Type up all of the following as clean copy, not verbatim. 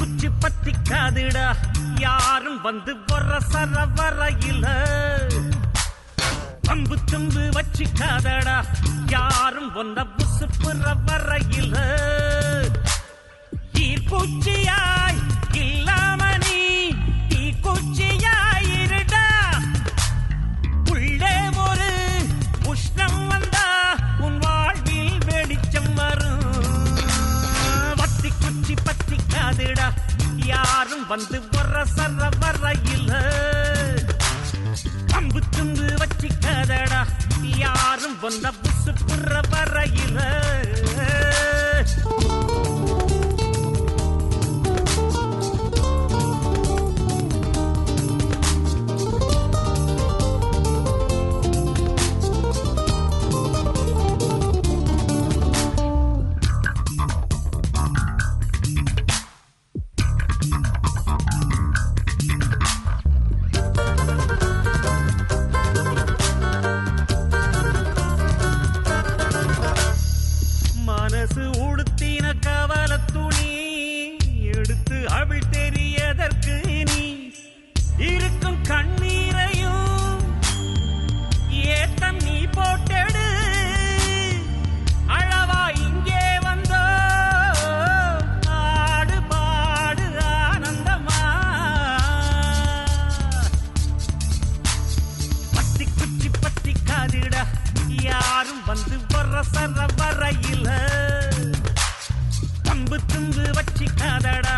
குச்சி பத்திக்காதுடா யாரும் வந்து வர சரவரையில பம்பு தும்பு வச்சிக்காதடா யாரும் வந்த புசு புற வரையில ஈர்ப்பூச்சியாய் இல்லாம நீ தீக்குச்சியாயிருடா உள்ளே ஒரு உஷ்ணம் வந்தா உன் வாழ்வில் வெளிச்சம் வரும் வத்தி குச்சி பத்திக்காதுடா யாரும் வந்து வர சரவரையில பம்பு தும்பு வச்சிக்காதடா யாரும் வந்த புசு புற வரையில மனசு உடுத்தின கவல துணி எடுத்து அவள் தெரியதற்கு நீ இருக்கும் கண்ணீரையும் ஏத்தம் நீ போட்டெடு அளவா இங்கே வந்தோ ஆடு பாடு ஆனந்தமா பத்தி குச்சி பத்தி காதிடா யாரும் வந்து வர சரவரையில பம்பு தும்பு வச்சிக்காதடா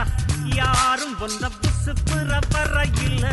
யாரும் வந்த புசு புற வரையில